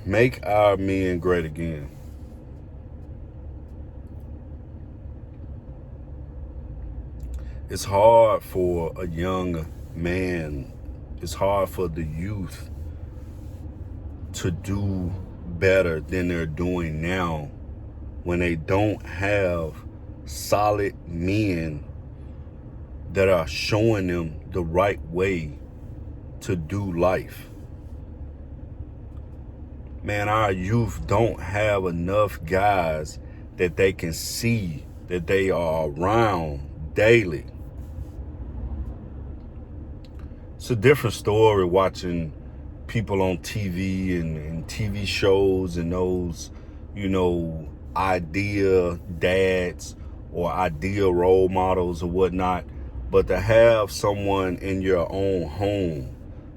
Make our men great again. It's hard for a young man, it's hard for the youth to do better than they're doing now when they don't have solid men that are showing them the right way to do life. Man, our youth don't have enough guys that they can see, that they are around daily. It's a different story watching people on TV and TV shows and those, idea dads or idea role models or whatnot. But to have someone in your own home,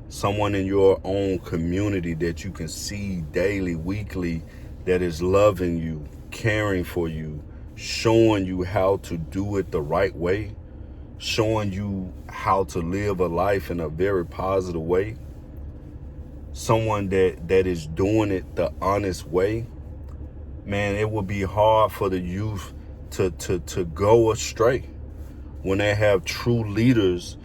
someone in your own community that you can see daily, weekly, that is loving you, caring for you, showing you how to do it the right way, showing you how to live a life in a very positive way, someone that is doing it the honest way, man, it would be hard for the youth to go astray when they have true leaders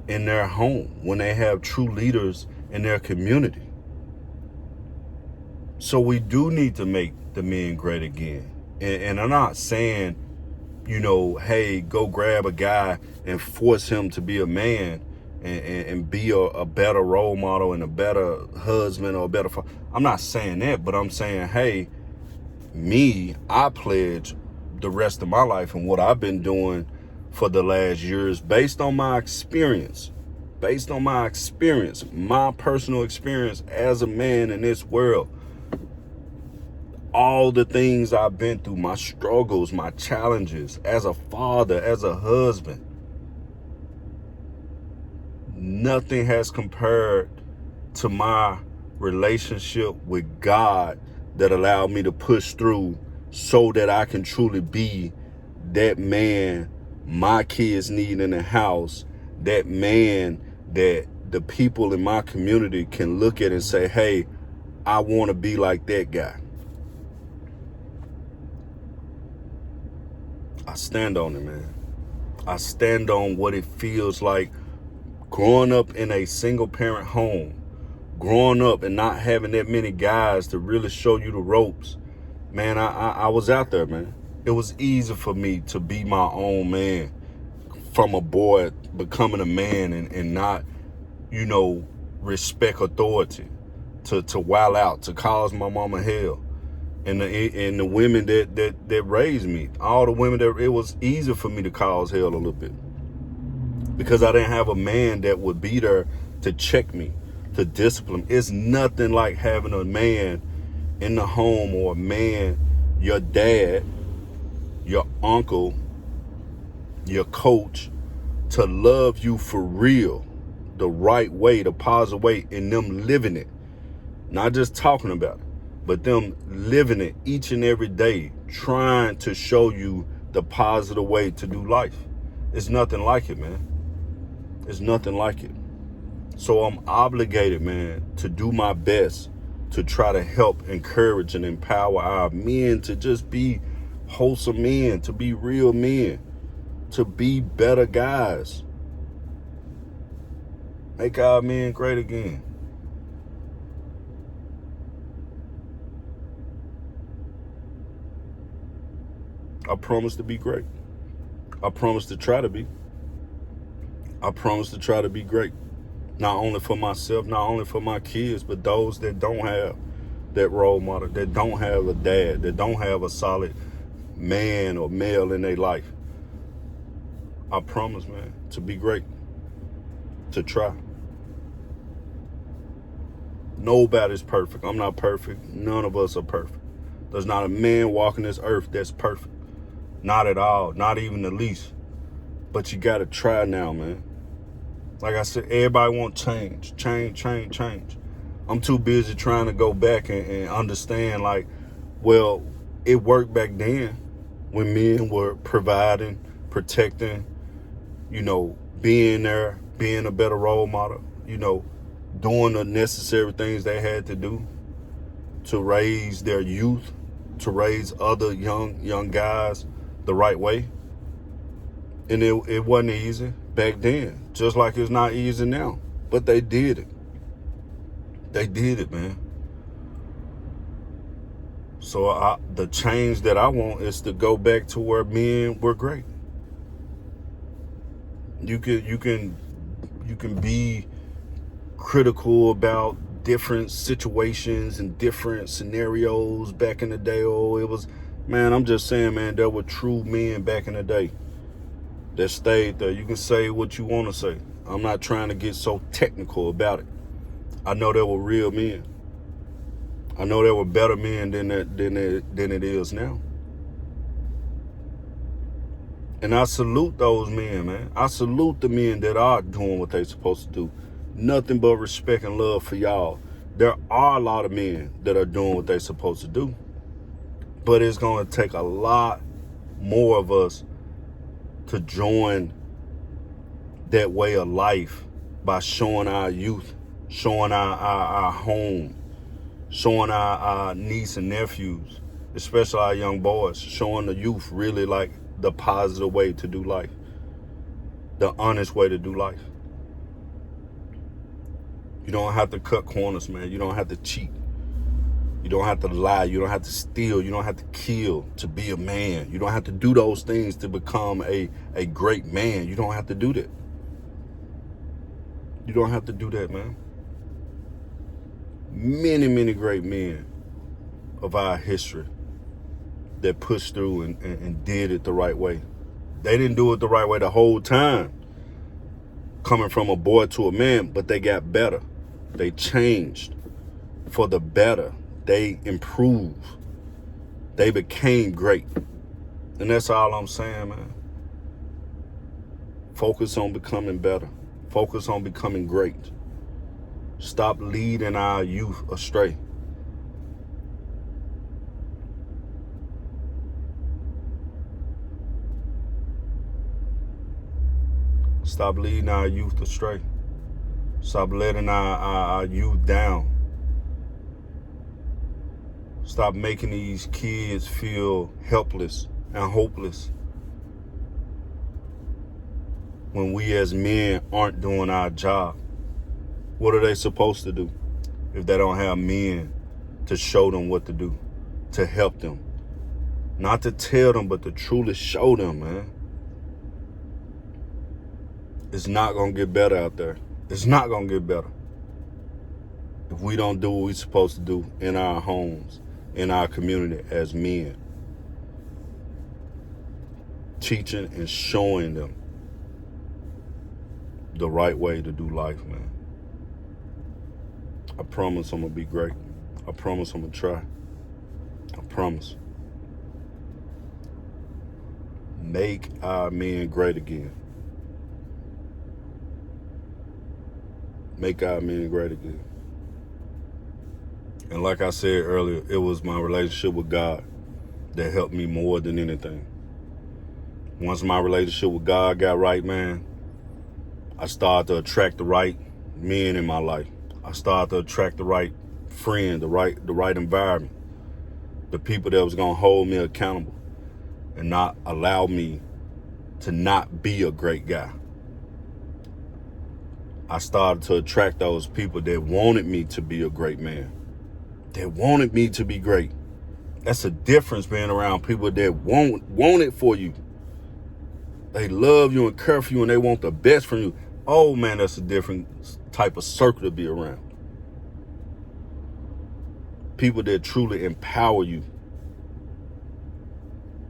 in their home, when they have true leaders in their community. So we do need to make the men great again. And I'm not saying, hey, go grab a guy and force him to be a man and be a better role model and a better husband or a better father. I'm not saying that, but I'm saying, hey, I pledge the rest of my life and what I've been doing for the last years based on my experience, my personal experience as a man in this world. All the things I've been through, my struggles, my challenges as a father, as a husband. Nothing has compared to my relationship with God that allowed me to push through so that I can truly be that man my kids need in the house, that man that the people in my community can look at and say, hey, I want to be like that guy. I stand on it, man. I stand on what it feels like growing up in a single parent home, growing up and not having that many guys to really show you the ropes. Man, I was out there, man. It was easy for me to be my own man from a boy becoming a man and not, respect authority, to wild out, to cause my mama hell. And the women that raised me, all the women that, it was easy for me to cause hell a little bit because I didn't have a man that would be there to check me, to discipline. It's nothing like having a man in the home, or a man, your dad, your uncle, your coach, to love you for real, the right way, the positive way, and them living it. Not just talking about it, but them living it each and every day, trying to show you the positive way to do life. It's nothing like it, man. It's nothing like it. So I'm obligated, man, to do my best to try to help, encourage, and empower our men to just be wholesome men, to be real men, to be better guys. Make our men great again. I promise to be great. I promise to try to be. I promise to try to be great. Not only for myself, not only for my kids, but those that don't have that role model, that don't have a dad, that don't have a solid man or male in their life. I promise, man, to be great, to try. Nobody's perfect. I'm not perfect. None of us are perfect. There's not a man walking this earth that's perfect. Not at all. Not even the least. But you got to try now, man. Like I said, everybody want change. Change. I'm too busy trying to go back and understand, like, well, it worked back then when men were providing, protecting, being there, being a better role model, doing the necessary things they had to do. to raise their youth, to raise other young guys the right way. And it wasn't easy back then, just like it's not easy now. But they did it. They did it, man. So the change that I want is to go back to where men were great. You can be critical about different situations and different scenarios back in the day. Oh, it was, man, I'm just saying, man, there were true men back in the day that stayed there. You can say what you want to say. I'm not trying to get so technical about it. I know there were real men. I know there were better men than it is now. And I salute those men, man. I salute the men that are doing what they're supposed to do. Nothing but respect and love for y'all. There are a lot of men that are doing what they're supposed to do. But it's going to take a lot more of us to join that way of life by showing our youth, showing our home, showing our niece and nephews, especially our young boys, showing the youth really like the positive way to do life, the honest way to do life. You don't have to cut corners, man. You don't have to cheat. You don't have to lie. You don't have to steal. You don't have to kill to be a man. You don't have to do those things to become a great man. You don't have to do that. You don't have to do that, man. Many, many great men of our history that pushed through and did it the right way. They didn't do it the right way the whole time, coming from a boy to a man, but they got better. They changed for the better. They improved. They became great. And that's all I'm saying, man. Focus on becoming better. Focus on becoming great. Stop leading our youth astray. Stop leading our youth astray. Stop letting our youth down. Stop making these kids feel helpless and hopeless when we as men aren't doing our job. What are they supposed to do if they don't have men to show them what to do, to help them? Not to tell them, but to truly show them, man. It's not going to get better out there. It's not going to get better if we don't do what we're supposed to do in our homes, in our community as men. Teaching and showing them the right way to do life, man. I promise I'm going to be great. I promise I'm going to try. I promise. Make our men great again. Make our men great again. And like I said earlier, it was my relationship with God that helped me more than anything. Once my relationship with God got right, man, I started to attract the right men in my life. I started to attract the right friend, the right environment, the people that was gonna hold me accountable and not allow me to not be a great guy. I started to attract those people that wanted me to be a great man. They wanted me to be great. That's a difference being around people that want it for you. They love you and care for you and they want the best from you. Oh man, that's a different type of circle to be around. People that truly empower you.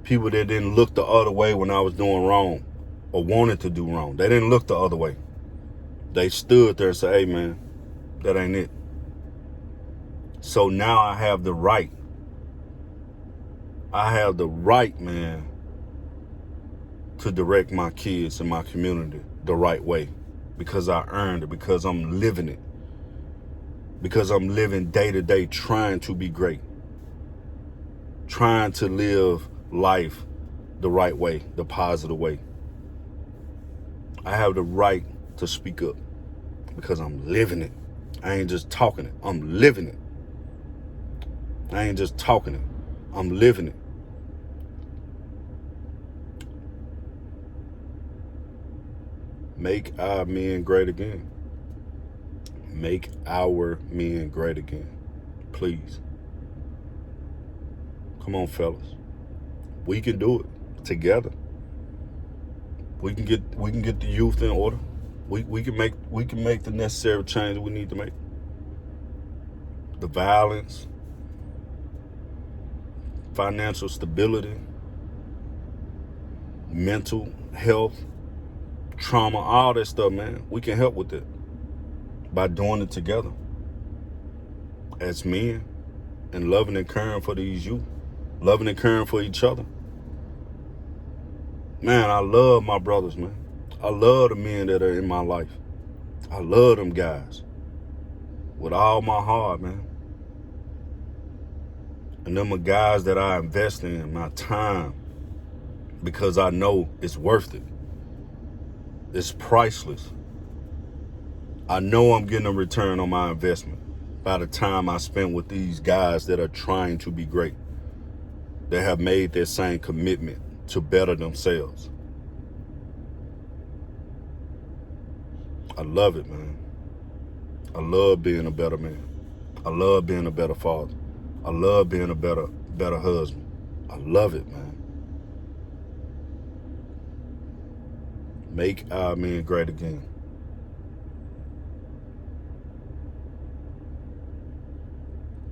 People that didn't look the other way when I was doing wrong or wanted to do wrong. They didn't look the other way. They stood there and said, hey man, that ain't it. So now I have the right. I have the right, man, to direct my kids and my community the right way because I earned it, because I'm living it, because I'm living day to day trying to be great, trying to live life the right way, the positive way. I have the right to speak up because I'm living it. I ain't just talking it, I'm living it. I ain't just talking it. I'm living it. Make our men great again. Make our men great again. Please. Come on, fellas. We can do it together. We can get the youth in order. We can make the necessary change we need to make. The violence, financial stability, mental health, trauma, all that stuff, man. We can help with it by doing it together as men and loving and caring for these youth, loving and caring for each other. Man, I love my brothers, man. I love the men that are in my life. I love them guys with all my heart, man. And them are guys that I invest in my time because I know it's worth it. It's priceless. I know I'm getting a return on my investment by the time I spend with these guys that are trying to be great, that have made that same commitment to better themselves. I love it, man. I love being a better man. I love being a better father. I love being a better husband. I love it, man. Make our men great again.